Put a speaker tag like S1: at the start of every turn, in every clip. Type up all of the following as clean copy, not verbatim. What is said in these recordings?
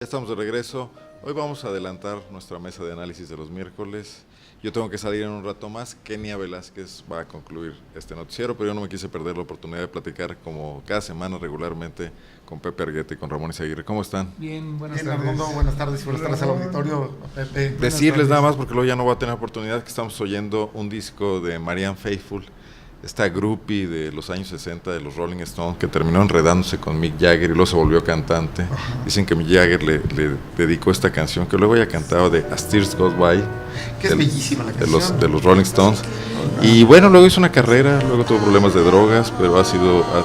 S1: Estamos de regreso. Hoy vamos a adelantar nuestra mesa de análisis de los miércoles. Yo tengo que salir en un rato más. Kenia Velázquez va a concluir este noticiero, pero yo no me quise perder la oportunidad de platicar como cada semana regularmente con Pepe Argueta y con Ramón Izaguirre. ¿Cómo están?
S2: Bien, buenas
S3: Bien,
S2: tardes.
S3: Armando, buenas tardes al auditorio, Pepe.
S1: Decirles nada más, porque luego ya no voy a tener oportunidad, que estamos oyendo un disco de Marianne Faithfull, esta groupie de los años 60 de los Rolling Stones, que terminó enredándose con Mick Jagger y luego se volvió cantante. Ajá. Dicen que Mick Jagger le dedicó esta canción, que luego ella cantaba, de As Tears Goes By,
S3: que es bellísima la canción.
S1: De los Rolling Stones. Y bueno, luego hizo una carrera, luego tuvo problemas de drogas, pero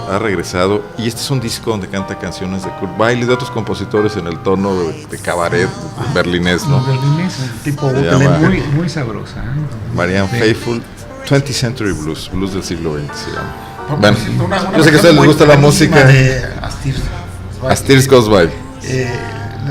S1: ha regresado. Y este es un disco donde canta canciones de Kurt Weill y de otros compositores en el tono de cabaret berlinés, ¿no?
S2: Berlinés, tipo muy sabrosa.
S1: Marianne Faithfull, 20th Century Blues, blues del siglo XX se llama.
S3: Bueno, una
S1: yo sé que a ustedes les gusta la música.
S3: De
S1: As Tears Goes By.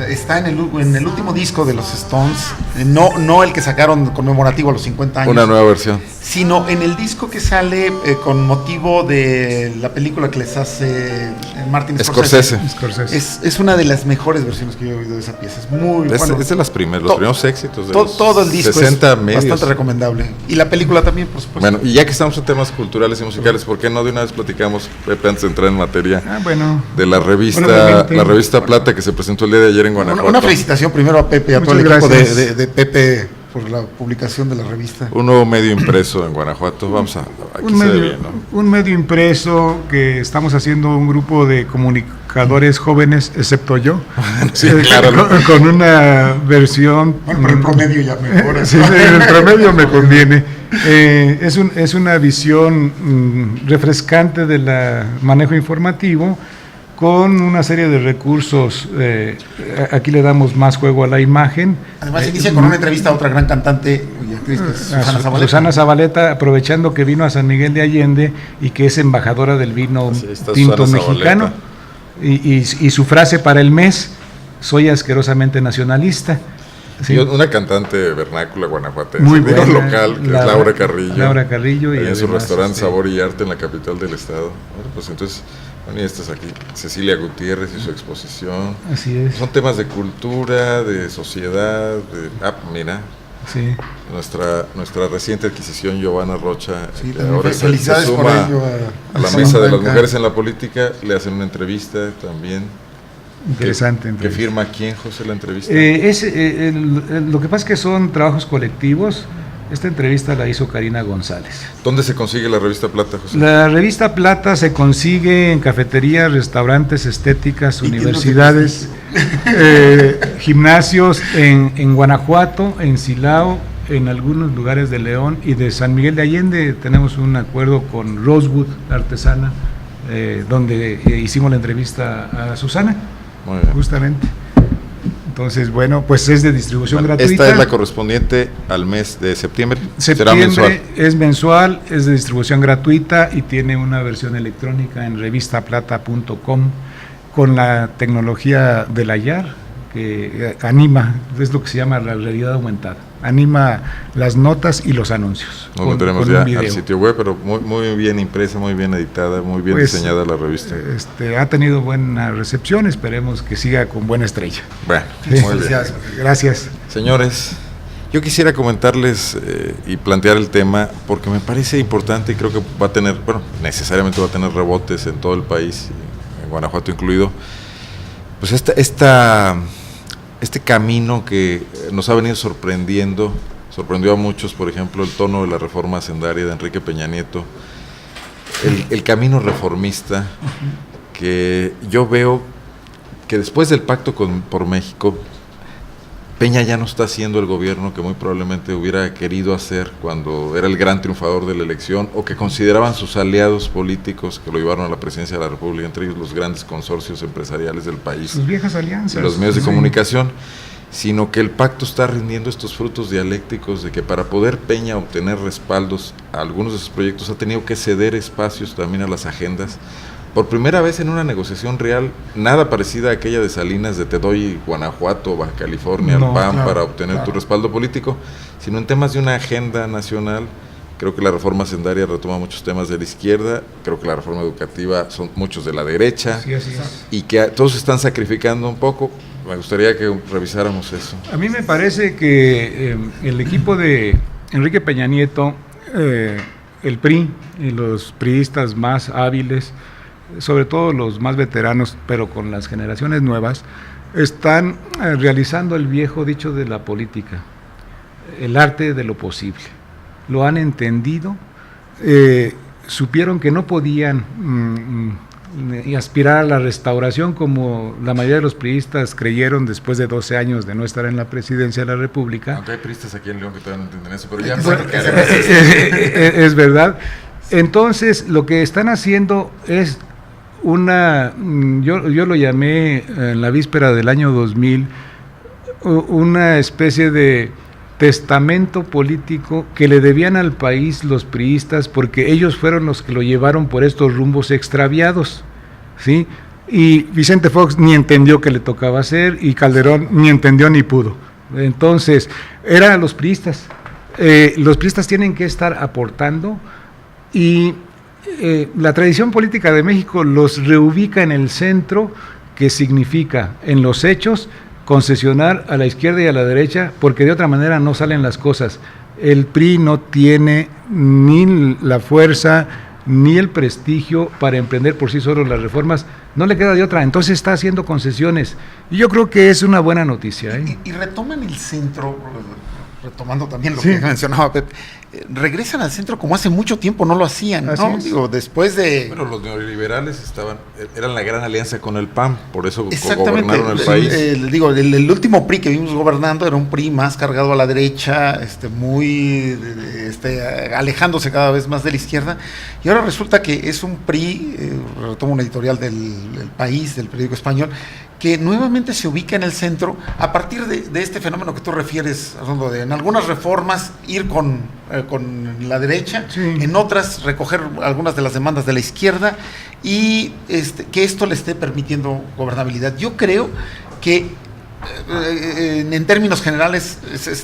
S3: Está en el último disco de los Stones, no el que sacaron conmemorativo a los 50 años.
S1: Una nueva versión.
S3: Sino en el disco que sale con motivo de la película que les hace Martin Scorsese. Es una de las mejores versiones que yo he oído de esa pieza. Es muy bueno.
S1: Es de las primeras, los primeros éxitos de
S3: todo el disco
S1: 60
S3: es
S1: medios.
S3: Bastante recomendable. Y la película también, por supuesto.
S1: Bueno, y ya que estamos en temas culturales y musicales, ¿por qué no de una vez platicamos, Pepe, antes de entrar en materia, de la revista Plata que se presentó el día de ayer en Guanajuato?
S3: Una felicitación primero a Pepe y a todo el equipo de Pepe por la publicación de la revista.
S1: Un nuevo medio impreso en Guanajuato. Vamos a aquí se ve bien, ¿no?
S2: Un medio impreso que estamos haciendo un grupo de comunicadores jóvenes, excepto yo.
S1: Sí, claro.
S2: Con una versión.
S3: Bueno, pero el promedio ya mejora.
S2: Sí, el promedio me conviene. Es una visión refrescante del manejo informativo, con una serie de recursos. Aquí le damos más juego a la imagen.
S3: Además inicia con una entrevista a otra gran cantante y actriz, que es
S2: Susana Zabaleta, aprovechando que vino a San Miguel de Allende y que es embajadora del vino tinto mexicano. Y su frase para el mes: soy asquerosamente nacionalista.
S1: Sí. Una cantante vernácula guanajuatense,
S2: muy buena,
S1: local, que es Laura Carrillo.
S2: Laura Carrillo.
S1: Y en su restaurante Sabor y Arte en la capital del estado. Bueno, pues entonces, y esta es aquí Cecilia Gutiérrez y su exposición.
S2: Así es.
S1: Son temas de cultura, de sociedad, mira.
S2: Sí.
S1: Nuestra reciente adquisición, Giovanna Rocha,
S3: sí,
S1: ahora se suma a la mesa de las mujeres en la política, le hacen una entrevista también.
S2: Interesante.
S1: ¿Qué firma quién, José, la entrevista?
S2: Lo que pasa es que son trabajos colectivos. Esta entrevista la hizo Karina González.
S1: ¿Dónde se consigue la revista Plata, José?
S2: La revista Plata se consigue en cafeterías, restaurantes, estéticas, universidades, gimnasios en Guanajuato, en Silao, en algunos lugares de León y de San Miguel de Allende. Tenemos un acuerdo con Rosewood Artesana, donde hicimos la entrevista a Susana, justamente. Entonces, bueno, pues es de distribución gratuita.
S1: Esta es la correspondiente al mes de septiembre.
S2: Será mensual. Es mensual, es de distribución gratuita y tiene una versión electrónica en revistaplata.com con la tecnología de la IAR, que anima, es lo que se llama la realidad aumentada. Anima las notas y los anuncios.
S1: Nos meteremos ya al sitio web, pero muy bien impresa, muy bien editada, muy bien diseñada la revista.
S2: Ha tenido buena recepción, esperemos que siga con buena estrella.
S1: Bueno, muy bien.
S2: Gracias.
S1: Señores, yo quisiera comentarles y plantear el tema porque me parece importante y creo que va a tener, necesariamente va a tener rebotes en todo el país, en Guanajuato incluido. Pues este camino que nos ha venido sorprendió a muchos, por ejemplo, el tono de la reforma hacendaria de Enrique Peña Nieto, el camino reformista, que yo veo que después del pacto por México, Peña ya no está haciendo el gobierno que muy probablemente hubiera querido hacer cuando era el gran triunfador de la elección, o que consideraban sus aliados políticos que lo llevaron a la presidencia de la República, entre ellos los grandes consorcios empresariales del país.
S2: Sus viejas alianzas.
S1: Los medios de comunicación, sino que el pacto está rindiendo estos frutos dialécticos de que para poder Peña obtener respaldos a algunos de sus proyectos ha tenido que ceder espacios también a las agendas. Por primera vez en una negociación real, nada parecida a aquella de Salinas de te doy Guanajuato, Baja California, al PAN para obtener tu respaldo político, sino en temas de una agenda nacional. Creo que la reforma hacendaria retoma muchos temas de la izquierda, creo que la reforma educativa son muchos de la derecha,
S2: sí, así es.
S1: Y que todos están sacrificando un poco. Me gustaría que revisáramos eso.
S2: A mí me parece que el equipo de Enrique Peña Nieto, el PRI y los priistas más hábiles, sobre todo los más veteranos, pero con las generaciones nuevas, están realizando el viejo dicho de la política, el arte de lo posible. Lo han entendido, supieron que no podían aspirar a la restauración como la mayoría de los priistas creyeron después de 12 años de no estar en la presidencia de la República.
S1: Aunque hay priistas aquí en León que todavía no entienden eso, pero ya
S2: es verdad. Entonces, lo que están haciendo es yo lo llamé en la víspera del año 2000, una especie de testamento político que le debían al país los priistas, porque ellos fueron los que lo llevaron por estos rumbos extraviados, ¿sí? Y Vicente Fox ni entendió qué le tocaba hacer, y Calderón ni entendió ni pudo. Entonces, eran los priistas. Los priistas tienen que estar aportando, y la tradición política de México los reubica en el centro, que significa, en los hechos, concesionar a la izquierda y a la derecha, porque de otra manera no salen las cosas. El PRI no tiene ni la fuerza ni el prestigio para emprender por sí solo las reformas, no le queda de otra, entonces está haciendo concesiones, y yo creo que es una buena noticia.
S3: Y retoman el centro, retomando también lo que mencionaba Pepe, regresan al centro como hace mucho tiempo no lo hacían, ¿no? Digo, después de...
S1: Bueno, los neoliberales eran la gran alianza con el PAN, por eso gobernaron el país.
S3: El último PRI que vimos gobernando era un PRI más cargado a la derecha, muy alejándose cada vez más de la izquierda, y ahora resulta que es un PRI, retomo una editorial del País, del periódico español, que nuevamente se ubica en el centro a partir de este fenómeno que tú refieres, Arnoldo, de en algunas reformas ir con la derecha, en otras recoger algunas de las demandas de la izquierda, y que esto le esté permitiendo gobernabilidad. Yo creo que en términos generales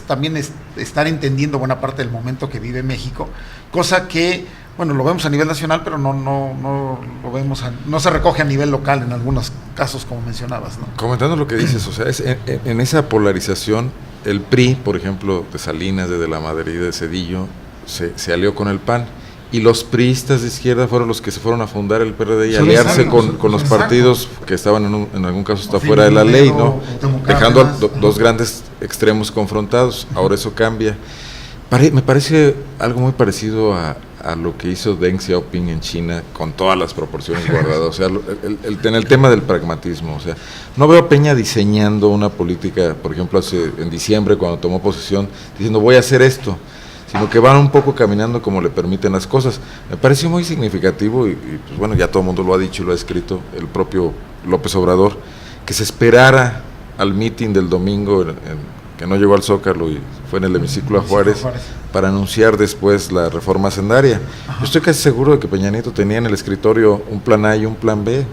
S3: también estar entendiendo buena parte del momento que vive México, cosa que, bueno, lo vemos a nivel nacional, pero no lo vemos, no se recoge a nivel local en algunos casos, como mencionabas, ¿no?
S1: Comentando lo que dices, o sea, en esa polarización, el PRI, por ejemplo, de Salinas, de la Madrid, de Zedillo, se alió con el PAN, y los priistas de izquierda fueron los que se fueron a fundar el PRD y aliarse con los partidos que estaban en algún caso hasta fuera de la ley, ¿no? Dejando dos grandes extremos confrontados. Ahora eso cambia. Me parece algo muy parecido a lo que hizo Deng Xiaoping en China, con todas las proporciones guardadas, o sea, en el tema del pragmatismo. O sea, no veo a Peña diseñando una política, por ejemplo, en diciembre, cuando tomó posesión, diciendo voy a hacer esto, sino que van un poco caminando como le permiten las cosas. Me pareció muy significativo, y pues bueno, ya todo el mundo lo ha dicho y lo ha escrito, el propio López Obrador, que se esperara al meeting del domingo, que no llegó al Zócalo y fue en el hemiciclo a Juárez, para anunciar después la reforma hacendaria. Yo estoy casi seguro de que Peña Nieto tenía en el escritorio un plan A y un plan B,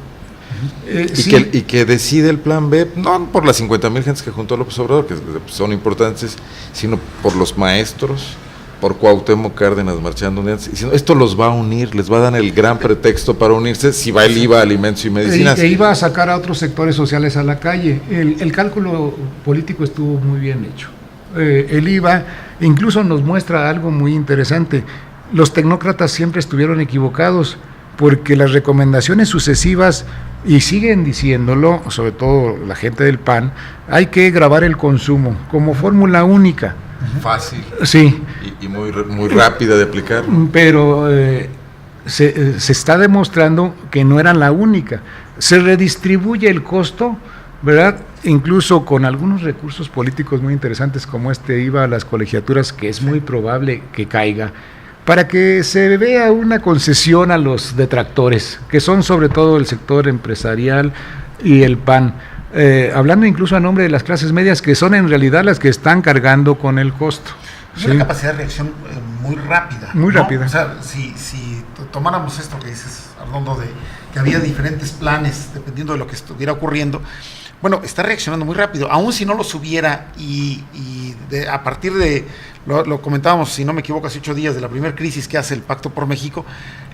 S1: y que decide el plan B, no por las 50,000 gentes que juntó López Obrador, que son importantes, sino por los maestros, por Cuauhtémoc Cárdenas marchando un día antes, diciendo, esto los va a unir, les va a dar el gran pretexto para unirse, si va el IVA, alimentos y medicinas.
S2: E iba a sacar a otros sectores sociales a la calle. El cálculo político estuvo muy bien hecho. El IVA incluso nos muestra algo muy interesante. Los tecnócratas siempre estuvieron equivocados, porque las recomendaciones sucesivas, y siguen diciéndolo, sobre todo la gente del PAN, hay que gravar el consumo como fórmula única.
S1: Fácil.
S2: Sí.
S1: Y muy rápida de aplicar.
S2: Pero se está demostrando que no era la única. Se redistribuye el costo, ¿verdad? Incluso con algunos recursos políticos muy interesantes, como IVA a las colegiaturas, que es muy probable que caiga, para que se vea una concesión a los detractores, que son sobre todo el sector empresarial y el PAN. Hablando incluso a nombre de las clases medias, que son en realidad las que están cargando con el costo.
S3: Es una capacidad de reacción muy rápida.
S2: Muy rápida.
S3: O sea, si tomáramos esto que dices, Arnoldo, de que había diferentes planes dependiendo de lo que estuviera ocurriendo, bueno, está reaccionando muy rápido, aun si no los hubiera, a partir de, lo comentábamos, si no me equivoco, hace 8 días de la primera crisis que hace el Pacto por México,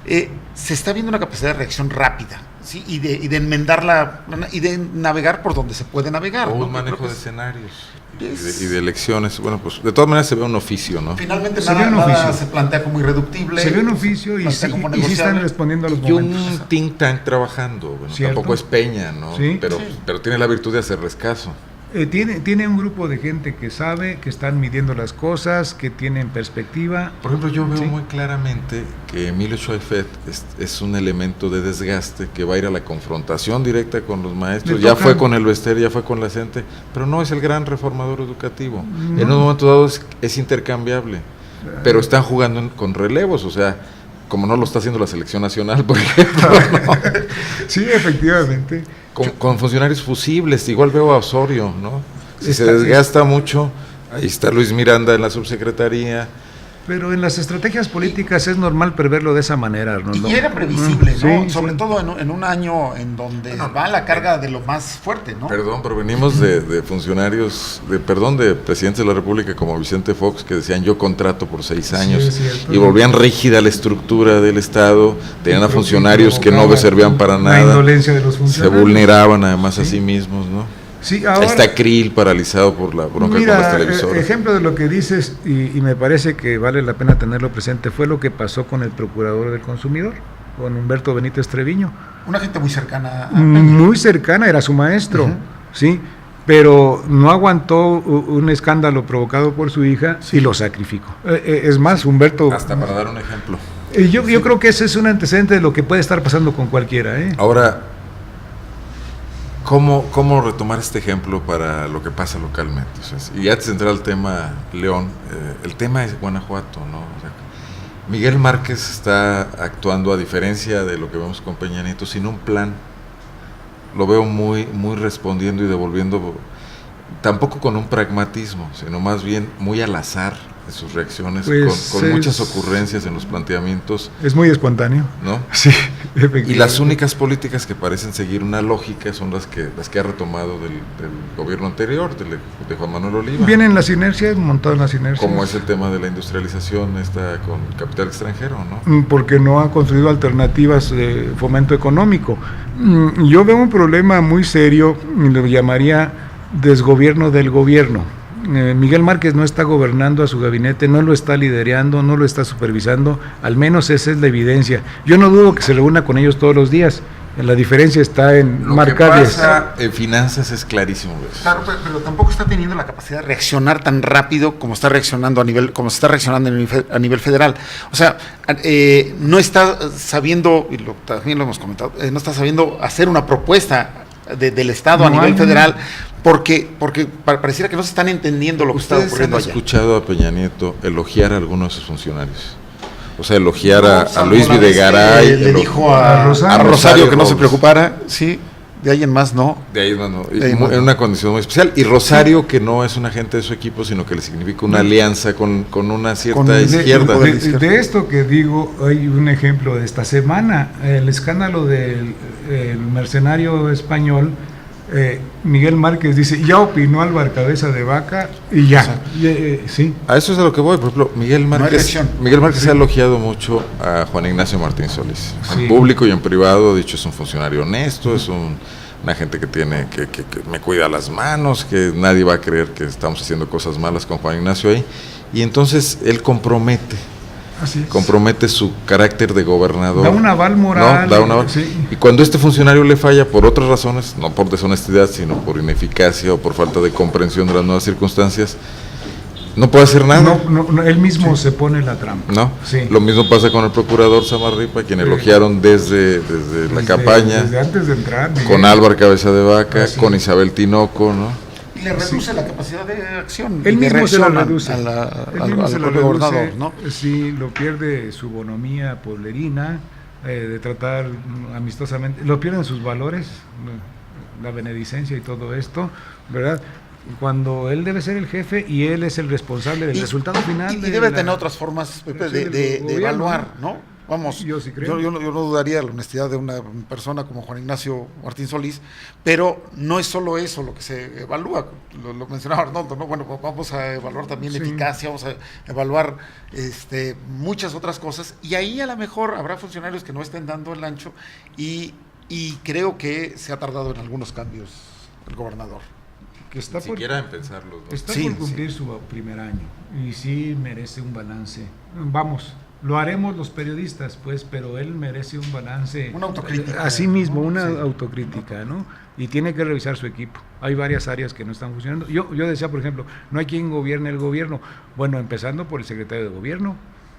S3: se está viendo una capacidad de reacción rápida. Sí, y de enmendarla y de navegar por donde se puede navegar.
S1: O un manejo de escenarios y de elecciones. Bueno, pues de todas maneras se ve un oficio, ¿no?
S3: Finalmente nada se plantea como irreductible.
S2: Se ve un oficio y sí están respondiendo a los momentos.
S1: Y un think tank trabajando. Bueno, tampoco es Peña, ¿no?
S2: Sí.
S1: Pero tiene la virtud de hacerles caso.
S2: Tiene un grupo de gente que sabe, que están midiendo las cosas, que tienen perspectiva.
S1: Por ejemplo, yo veo muy claramente que Emilio Choifet es un elemento de desgaste que va a ir a la confrontación directa con los maestros. Ya fue con el Bester, ya fue con la CENTE, pero no es el gran reformador educativo. No. En un momento dado es intercambiable, pero están jugando con relevos, o sea, como no lo está haciendo la selección nacional, por ejemplo. ¿No?
S2: Sí, efectivamente.
S1: Con funcionarios fusibles, igual veo a Osorio, ¿no? Si se desgasta mucho, ahí está Luis Miranda en la subsecretaría.
S2: Pero en las estrategias políticas es normal preverlo de esa manera, Arnoldo.
S3: Y era previsible, ¿no? Sobre todo en un año en donde va la carga de lo más fuerte, ¿no?
S1: Perdón, pero venimos de funcionarios, de presidentes de la República como Vicente Fox, que decían yo contrato por 6 años, y volvían rígida la estructura del Estado, tenían a funcionarios que no servían para nada,
S2: la indolencia de los funcionarios.
S1: Se vulneraban además a sí mismos, ¿no?
S2: Sí, ahora,
S1: está Krill paralizado por la bronca con las televisoras.
S2: Ejemplo de lo que dices, y me parece que vale la pena tenerlo presente, fue lo que pasó con el procurador del consumidor, con Humberto Benítez Treviño.
S3: Una gente muy cercana a Peña.
S2: Muy cercana, era su maestro, ¿sí? Pero no aguantó un escándalo provocado por su hija y lo sacrificó. Es más, Humberto...
S1: Hasta para dar un ejemplo.
S2: Yo creo que ese es un antecedente de lo que puede estar pasando con cualquiera.
S1: Ahora... ¿Cómo retomar este ejemplo para lo que pasa localmente? O sea, y antes de entrar al tema León, el tema es Guanajuato, ¿no? O sea, Miguel Márquez está actuando, a diferencia de lo que vemos con Peña Nieto, sin un plan. Lo veo muy respondiendo y devolviendo, tampoco con un pragmatismo, sino más bien muy al azar de sus reacciones, pues con muchas ocurrencias en los planteamientos.
S2: Es muy espontáneo,
S1: ¿no?
S2: Sí,
S1: y las únicas políticas que parecen seguir una lógica son las que ha retomado del gobierno anterior, de Juan Manuel Oliva.
S2: Vienen las inercias, un montón de las inercias.
S1: Como es el tema de la industrialización con capital extranjero, ¿no?
S2: Porque no ha construido alternativas de fomento económico. Yo veo un problema muy serio, lo llamaría desgobierno del gobierno. Miguel Márquez no está gobernando a su gabinete, no lo está liderando, no lo está supervisando, al menos esa es la evidencia. Yo no dudo que se reúna con ellos todos los días, la diferencia está en marcarles.
S1: Lo que pasa en finanzas es clarísimo.
S3: Claro, pero tampoco está teniendo la capacidad de reaccionar tan rápido como está reaccionando como se está reaccionando a nivel federal. O sea, no está sabiendo, y también lo hemos comentado, no está sabiendo hacer una propuesta del Estado a nivel federal, porque pareciera que no se están entendiendo lo que está ocurriendo allá.
S1: ¿Ustedes han escuchado a Peña Nieto elogiar a algunos de sus funcionarios? O sea, elogiar a Luis Videgaray.
S3: Le dijo a Rosario que no se preocupara, sí. De ahí en más no.
S1: De ahí en más no. En una condición muy especial. Y Rosario, que no es un agente de su equipo, sino que le significa una alianza con una cierta izquierda.
S2: De esto que digo, hay un ejemplo de esta semana. El escándalo del mercenario español. Miguel Márquez dice, ya opinó Álvaro Cabeza de Vaca y ya. Sí.
S1: A eso es a lo que voy. Por ejemplo, Miguel Márquez ha elogiado mucho a Juan Ignacio Martín Solís. En público y en privado, dicho, es un funcionario honesto, es una gente que me cuida las manos, que nadie va a creer que estamos haciendo cosas malas con Juan Ignacio ahí. Y entonces él compromete su carácter de gobernador.
S2: Da un aval moral.
S1: Y cuando este funcionario le falla por otras razones, no por deshonestidad, sino por ineficacia o por falta de comprensión de las nuevas circunstancias, no puede hacer nada.
S2: No, él mismo se pone la trampa.
S1: ¿No? Sí. Lo mismo pasa con el procurador Samarripa, quien elogiaron desde la campaña.
S2: Desde antes de entrar.
S1: Con Álvaro Cabeza de Vaca, con Isabel Tinoco, ¿no?
S3: Y le reduce la capacidad de acción.
S2: Él mismo se la reduce.
S3: Al gobernador, ¿no?
S2: Sí, lo pierde su bonomía pueblerina, de tratar amistosamente, lo pierden sus valores, la benedicencia y todo esto, ¿verdad? Cuando él debe ser el jefe y él es el responsable del resultado final.
S3: Y debe tener otras formas, Pepe, de evaluar, ¿no? Vamos,
S2: yo sí creo.
S3: Yo no dudaría de la honestidad de una persona como Juan Ignacio Martín Solís, pero no es solo eso lo que se evalúa, lo mencionaba Arnoldo, ¿no? Bueno, vamos a evaluar también la eficacia, vamos a evaluar muchas otras cosas, y ahí a lo mejor habrá funcionarios que no estén dando el ancho y y creo que se ha tardado en algunos cambios el gobernador.
S2: Que está
S1: Ni siquiera en pensarlos, ¿no?
S2: Está
S3: Sí,
S2: por cumplir su primer año y sí merece un balance. Vamos, lo haremos los periodistas, pues, pero él merece un balance.
S3: Una autocrítica.
S2: A sí mismo,
S3: ¿no?
S2: una
S3: Sí.
S2: autocrítica, ¿no? Y tiene que revisar su equipo. Hay varias áreas que no están funcionando. Yo decía, por ejemplo, no hay quien gobierne el gobierno. Bueno, empezando por el secretario de gobierno,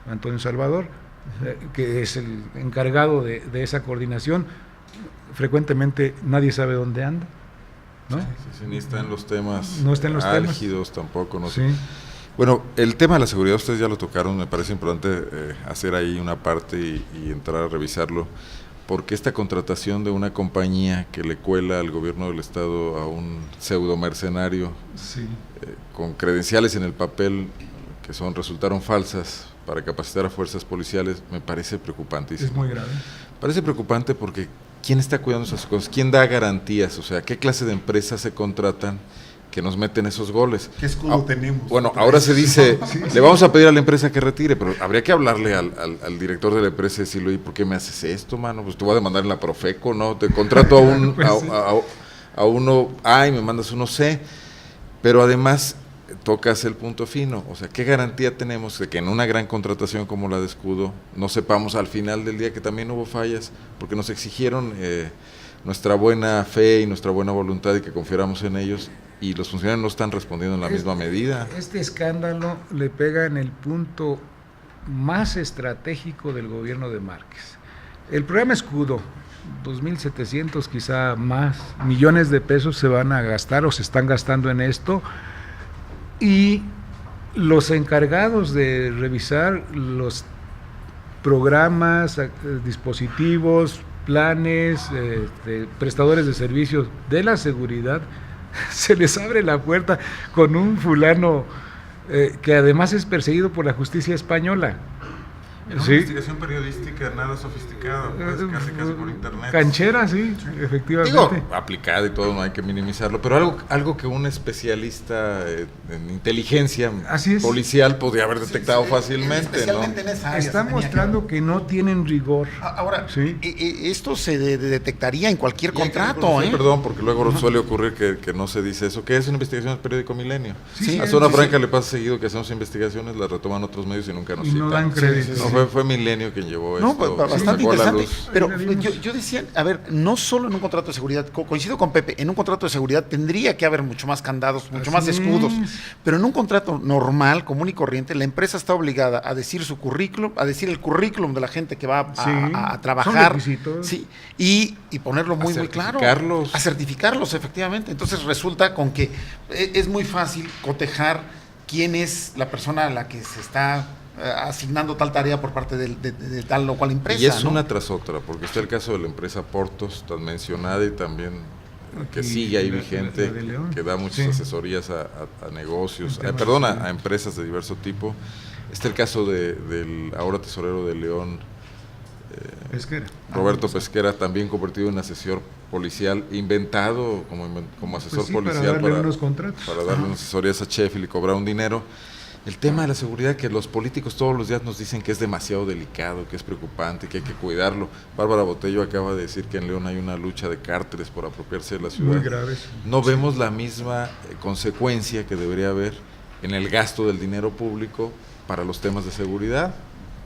S2: Antonio Salvador, que es el encargado de esa coordinación. Frecuentemente nadie sabe dónde anda, ¿no?
S1: Sí, ni está en los temas
S2: No está en los temas.
S1: álgidos tampoco, no
S2: Sí.
S1: sé. Bueno, el tema de la seguridad ustedes ya lo tocaron, me parece importante hacer ahí una parte y entrar a revisarlo, porque esta contratación de una compañía que le cuela al gobierno del estado a un pseudo mercenario
S2: Sí.
S1: con credenciales en el papel que resultaron falsas para capacitar a fuerzas policiales, me parece preocupantísimo.
S2: Es muy grave.
S1: Parece preocupante porque ¿quién está cuidando esas cosas? ¿Quién da garantías? O sea, ¿qué clase de empresas se contratan que nos meten esos goles?
S3: ¿Qué escudo tenemos?
S1: Bueno, ahora se dice, le vamos a pedir a la empresa que retire, pero habría que hablarle al director de la empresa y decirle, ¿y por qué me haces esto, mano? Pues te voy a demandar en la Profeco, ¿no? Te contrato a uno A y me mandas uno C, pero además tocas el punto fino, o sea, ¿qué garantía tenemos de que en una gran contratación como la de escudo no sepamos al final del día que también hubo fallas? Porque nos exigieron nuestra buena fe y nuestra buena voluntad y que confiáramos en ellos, y los funcionarios no están respondiendo en la misma medida.
S2: Este escándalo le pega en el punto más estratégico del gobierno de Márquez. El programa Escudo, 2.700 quizá más millones de pesos se van a gastar o se están gastando en esto, y los encargados de revisar los programas, dispositivos, planes, prestadores de servicios de la seguridad, se les abre la puerta con un fulano que además es perseguido por la justicia española.
S1: En una investigación periodística nada sofisticada, pues, casi por internet.
S2: Canchera, sí, efectivamente.
S1: Digo, aplicada y todo, no hay que minimizarlo, pero algo que un especialista en inteligencia policial podría haber detectado fácilmente,
S3: especialmente
S1: ¿no?
S3: en esa área.
S2: Está mostrando que no tienen rigor.
S3: Ahora,
S2: Sí.
S3: Esto se detectaría en cualquier contrato, ¿eh?
S1: Perdón, porque luego suele ocurrir que no se dice eso. ¿Qué es una investigación del periódico Milenio?
S3: Sí,
S1: a Zona Franca le pasa seguido que hacemos investigaciones, las retoman otros medios y nunca nos citan.
S2: No dan crédito.
S1: No, fue Milenio quien llevó
S3: No,
S1: esto.
S3: bastante
S1: sacó a la
S3: interesante.
S1: luz.
S3: Pero yo decía, a ver, no solo en un contrato de seguridad, coincido con Pepe, en un contrato de seguridad tendría que haber mucho más candados, mucho más escudos, pero en un contrato normal, común y corriente, la empresa está obligada a decir su currículum, a decir el currículum de la gente que va a trabajar, sí, y ponerlo muy claro. A certificarlos, efectivamente. Entonces resulta con que es muy fácil cotejar quién es la persona a la que se está asignando tal tarea por parte de tal o cual empresa.
S1: Y es,
S3: ¿no?
S1: una tras otra, porque está el caso de la empresa Portos, tan mencionada, y también que sigue ahí vigente, que da muchas asesorías a negocios, a empresas de diverso tipo. Está el caso del ahora tesorero de León,
S2: Pesquera.
S1: Roberto Pesquera, también convertido en asesor policial, inventado como asesor policial
S2: para darle
S1: unas asesorías a Sheffield y cobrar un dinero. El tema de la seguridad, que los políticos todos los días nos dicen que es demasiado delicado, que es preocupante, que hay que cuidarlo. Bárbara Botello acaba de decir que en León hay una lucha de cárteles por apropiarse de la ciudad.
S2: Muy graves.
S1: No vemos la misma consecuencia que debería haber en el gasto del dinero público para los temas de seguridad.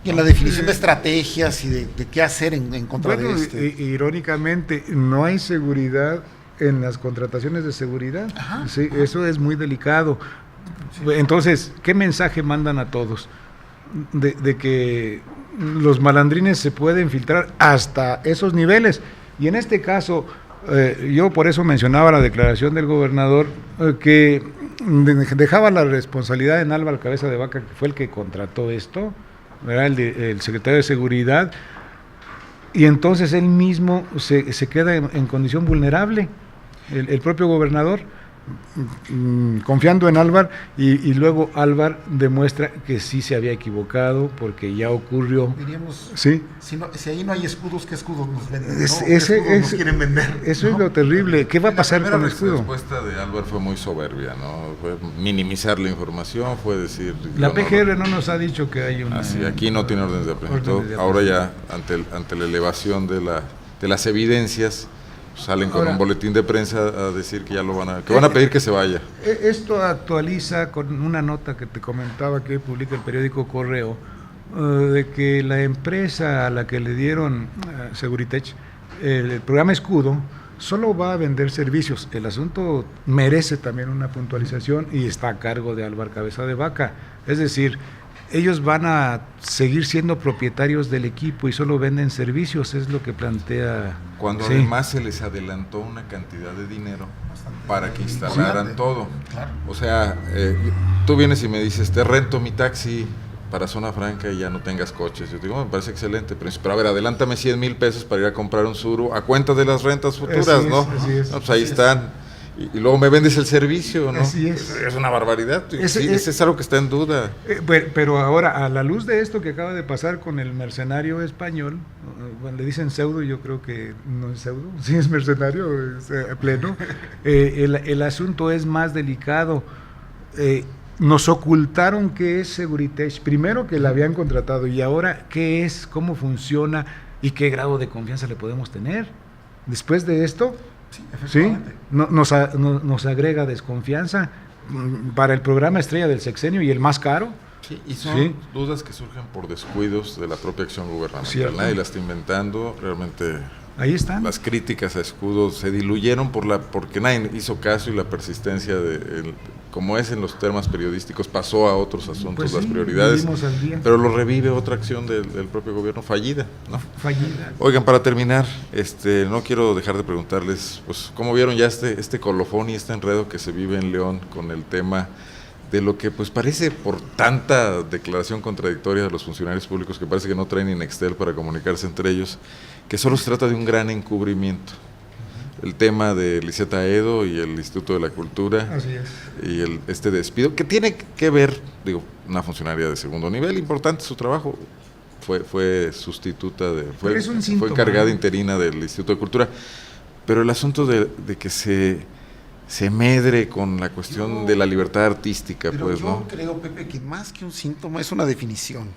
S3: Y en la definición de estrategias y de qué hacer en contra de esto.
S2: Irónicamente, no hay seguridad en las contrataciones de seguridad. Sí, eso es muy delicado. Entonces, ¿qué mensaje mandan a todos? De que los malandrines se pueden filtrar hasta esos niveles. Y en este caso, yo por eso mencionaba la declaración del gobernador, que dejaba la responsabilidad en Álvaro Cabeza de Vaca, que fue el que contrató esto, ¿verdad? El secretario de Seguridad, y entonces él mismo se queda en condición vulnerable, el propio gobernador, confiando en Álvar, y luego Álvar demuestra que sí se había equivocado porque ya ocurrió.
S3: Diríamos,
S2: ¿sí?
S3: Si ahí no hay escudos, ¿qué escudos nos venden? ¿No?
S2: Nos
S3: quieren vender?
S2: Eso es lo terrible. ¿Qué va a pasar con el escudo?
S1: La respuesta de Álvar fue muy soberbia, ¿no? Fue minimizar la información, fue decir...
S2: La PGR no nos ha dicho que hay una...
S1: Así, aquí no tiene órdenes de aprehensión. Ahora ya, ante la elevación de la de las evidencias, salen con un boletín de prensa a decir que ya lo van a pedir que se vaya.
S2: Esto actualiza con una nota que te comentaba que publica el periódico Correo, de que la empresa a la que le dieron Seguritech el programa Escudo solo va a vender servicios. El asunto merece también una puntualización y está a cargo de Álvaro Cabeza de Vaca. Es decir, ellos van a seguir siendo propietarios del equipo y solo venden servicios, es lo que plantea.
S1: Cuando además se les adelantó una cantidad de dinero para que instalaran todo.
S3: Claro.
S1: O sea, tú vienes y me dices, te rento mi taxi para Zona Franca y ya no tengas coches. Yo digo, me parece excelente, pero a ver, adelántame 100,000 pesos para ir a comprar un Suru a cuenta de las rentas futuras, ¿no?
S2: Así es.
S1: No, pues ahí están. Y luego me vendes el servicio, ¿no?
S2: Así es.
S1: Es una barbaridad. Ese es algo que está en duda.
S2: Pero ahora, a la luz de esto que acaba de pasar con el mercenario español, bueno, le dicen pseudo, yo creo que no es pseudo, sí es mercenario, es pleno, el asunto es más delicado. Nos ocultaron qué es Seguritech, primero que la habían contratado y ahora qué es, cómo funciona y qué grado de confianza le podemos tener. Después de esto, sí, nos agrega desconfianza para el programa estrella del sexenio y el más caro.
S1: Sí, y son dudas que surgen por descuidos de la propia acción gubernamental.
S2: Cierto.
S1: Nadie la está inventando, realmente.
S2: Ahí están.
S1: Las críticas a Escudo se diluyeron porque nadie hizo caso y la persistencia como es en los temas periodísticos, pasó a otros asuntos,
S2: pues
S1: las
S2: sí,
S1: prioridades,
S2: al día.
S1: pero lo revive otra acción del propio gobierno fallida, ¿no?
S2: Fallida.
S1: Oigan, para terminar, no quiero dejar de preguntarles, pues, ¿cómo vieron ya este colofón y este enredo que se vive en León con el tema de lo que pues parece, por tanta declaración contradictoria de los funcionarios públicos, que parece que no traen ni Nextel para comunicarse entre ellos, que solo se trata de un gran encubrimiento? El tema de Liseta Edo y el Instituto de la Cultura.
S2: Así es.
S1: Y este despido, que tiene que ver, una funcionaria de segundo nivel, importante su trabajo, fue sustituta, fue encargada interina del Instituto de Cultura, pero el asunto de que se medre con la cuestión de la libertad artística,
S3: pero
S1: pues,
S3: yo
S1: ¿no?
S3: creo, Pepe, que más que un síntoma es una definición.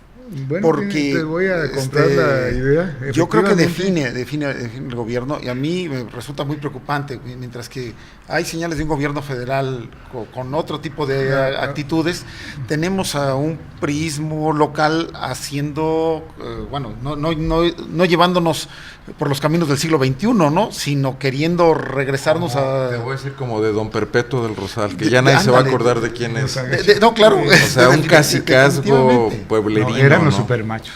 S2: Bueno,
S3: porque
S2: te voy a comprar la idea.
S3: Yo creo que define el gobierno, y a mí me resulta muy preocupante, mientras que hay señales de un gobierno federal con otro tipo de actitudes, tenemos a un priismo local haciendo, no llevándonos por los caminos del siglo XXI, ¿no? Sino queriendo regresarnos
S1: Te voy a decir como de Don Perpetuo del Rosal, que ya nadie se va a acordar de quién es.
S3: No, claro.
S1: O sea, un cacicazgo pueblerino.
S2: Eran los supermachos.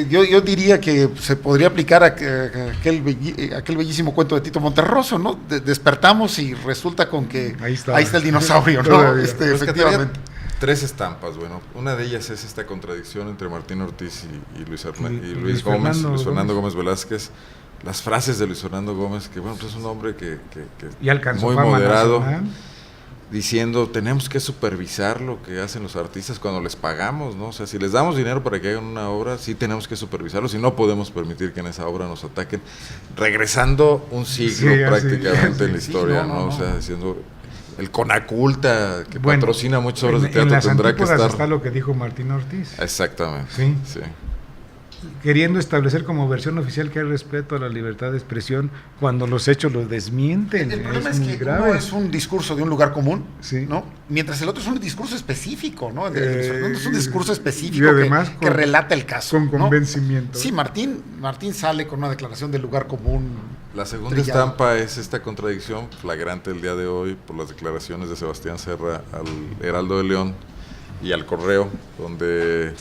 S3: Yo diría que se podría aplicar a aquel bellísimo cuento de Tito Monterroso, ¿no? Despertamos y resulta con que ahí está el dinosaurio, ¿no? Efectivamente.
S1: Tres estampas, bueno, una de ellas es esta contradicción entre Martín Ortiz y Luis Fernando Gómez Velázquez. Las frases de Luis Fernando Gómez, que bueno, pues es un hombre que muy moderado, nacional, diciendo, tenemos que supervisar lo que hacen los artistas cuando les pagamos, ¿no? O sea, si les damos dinero para que hagan una obra, sí tenemos que supervisarlo, si no podemos permitir que en esa obra nos ataquen, regresando un siglo prácticamente en la historia, ¿no? O sea, diciendo, el Conaculta, que patrocina muchas obras de teatro, tendrá que estar...
S2: está lo que dijo Martín Ortiz.
S1: Exactamente, sí.
S2: Queriendo establecer como versión oficial que hay respeto a la libertad de expresión cuando los hechos lo desmienten.
S3: El problema es que uno es un discurso de un lugar común,
S2: sí,
S3: ¿no? Mientras el otro es un discurso específico, ¿no? Es un discurso específico que relata el caso.
S2: Con convencimiento.
S3: ¿No? Sí, Martín sale con una declaración del lugar común.
S1: La segunda estampa es esta contradicción flagrante el día de hoy por las declaraciones de Sebastián Serra al Heraldo de León y al Correo, donde...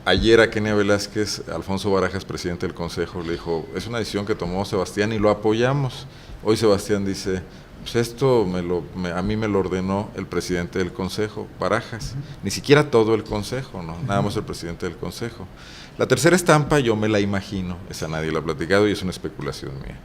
S1: Ayer a Kenia Velázquez, Alfonso Barajas, presidente del Consejo, le dijo, es una decisión que tomó Sebastián y lo apoyamos. Hoy Sebastián dice, pues esto a mí me lo ordenó el presidente del Consejo, Barajas. Ni siquiera todo el Consejo, ¿no? Nada más el presidente del Consejo. La tercera estampa yo me la imagino, esa nadie la ha platicado y es una especulación mía.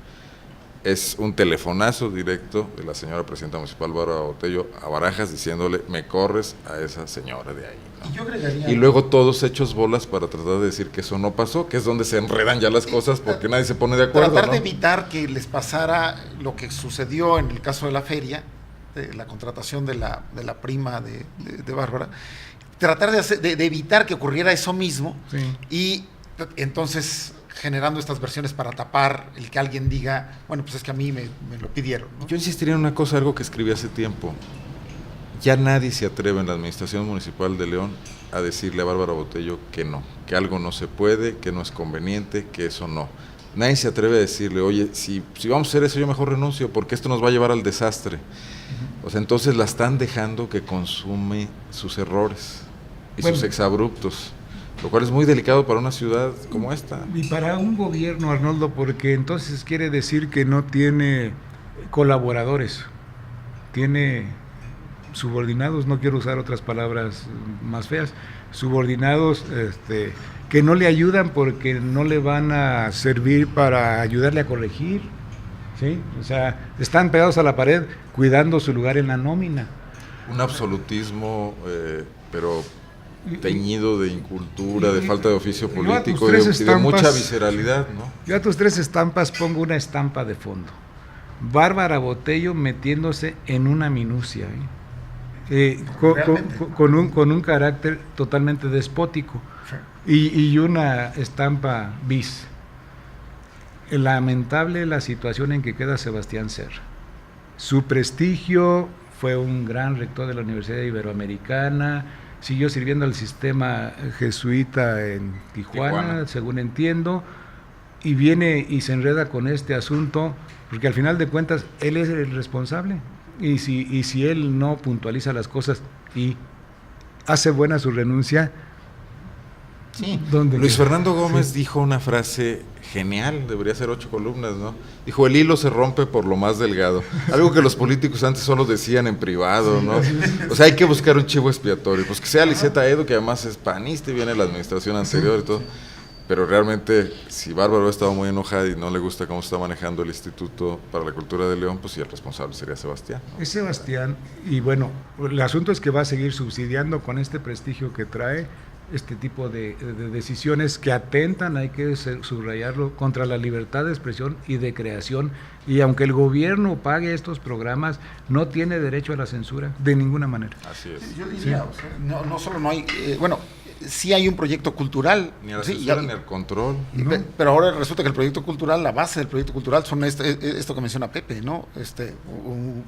S1: Es un telefonazo directo de la señora presidenta municipal Bárbara Botello a Barajas diciéndole, me corres a esa señora de ahí, ¿no? Y luego todos hechos bolas para tratar de decir que eso no pasó, que es donde se enredan ya las cosas porque nadie se pone de acuerdo,
S3: tratar, ¿no?, de
S1: evitar
S3: evitar que les pasara lo que sucedió en el caso de la feria, de la contratación de la prima de Bárbara, tratar de evitar que ocurriera eso mismo, sí, y entonces generando estas versiones para tapar el que alguien diga, bueno, pues es que a mí me lo pidieron, ¿no?
S1: Yo insistiría en una cosa, algo que escribí hace tiempo. Ya nadie se atreve en la Administración Municipal de León a decirle a Bárbara Botello que no, que algo no se puede, que no es conveniente, que eso no. Nadie se atreve a decirle, oye, si vamos a hacer eso, yo mejor renuncio, porque esto nos va a llevar al desastre. O sea, entonces la están dejando que consume sus errores y sus exabruptos, lo cual es muy delicado para una ciudad como esta.
S2: Y para un gobierno, Arnoldo, porque entonces quiere decir que no tiene colaboradores, tiene subordinados, no quiero usar otras palabras más feas, subordinados que no le ayudan porque no le van a servir para ayudarle a corregir, ¿sí? O sea, están pegados a la pared cuidando su lugar en la nómina.
S1: Un absolutismo, pero teñido de incultura, de falta de oficio político y de mucha visceralidad, ¿no?
S2: Yo a tus 3 estampas pongo una estampa de fondo. Bárbara Botello metiéndose en una minucia, con un carácter totalmente despótico, y una estampa bis. Lamentable la situación en que queda Sebastián Serra. Su prestigio, fue un gran rector de la Universidad Iberoamericana, siguió sirviendo al sistema jesuita en Tijuana, según entiendo, y viene y se enreda con este asunto, porque al final de cuentas él es el responsable. Y si él no puntualiza las cosas y hace buena su renuncia,
S3: sí.
S1: Luis Fernando Gómez dijo una frase genial, debería ser 8 columnas, ¿no? Dijo, el hilo se rompe por lo más delgado. Algo que los políticos antes solo decían en privado, ¿no? O sea, hay que buscar un chivo expiatorio, pues que sea Liseta Edo, que además es panista y viene de la administración anterior y todo. Pero realmente, si Bárbara ha estado muy enojada y no le gusta cómo se está manejando el Instituto para la Cultura de León, pues sí, el responsable sería Sebastián, ¿no?
S2: Es Sebastián, y bueno, el asunto es que va a seguir subsidiando con este prestigio que trae este tipo de decisiones que atentan, hay que subrayarlo, contra la libertad de expresión y de creación, y aunque el gobierno pague estos programas, no tiene derecho a la censura, de ninguna manera.
S1: Así es.
S3: Yo diría, o sea, no solo no hay, sí hay un proyecto cultural.
S1: Ni a la censura ni al control.
S2: ¿No?
S3: Pero ahora resulta que el proyecto cultural, la base del proyecto cultural son esto que menciona Pepe, ¿no?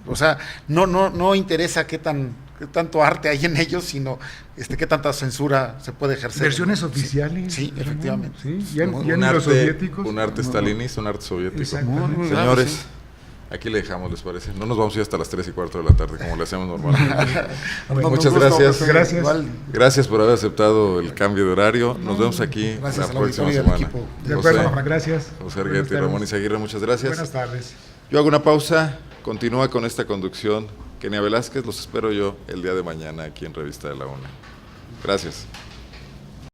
S3: O sea, no interesa qué tanto arte hay en ellos, sino qué tanta censura se puede ejercer.
S2: Versiones oficiales.
S3: Sí, efectivamente.
S2: Sí, ya
S1: Un
S2: ni los soviéticos.
S1: Un arte stalinista, un arte soviético.
S2: Exactamente.
S1: Señores,
S3: sí.
S1: Aquí le dejamos, ¿les parece? No nos vamos a ir hasta las 3:15 de la tarde, como le hacemos normalmente.
S2: Muchas
S1: Muchas gracias.
S2: Gracias.
S1: Gracias por haber aceptado el cambio de horario. Nos vemos aquí la próxima semana.
S2: De acuerdo, gracias.
S1: José Arguete y Ramón Izaguirre, muchas gracias.
S2: Buenas tardes.
S1: Yo hago una pausa, continúa con esta conducción. Kenia Velázquez, los espero yo el día de mañana aquí en Revista de la UNA. Gracias.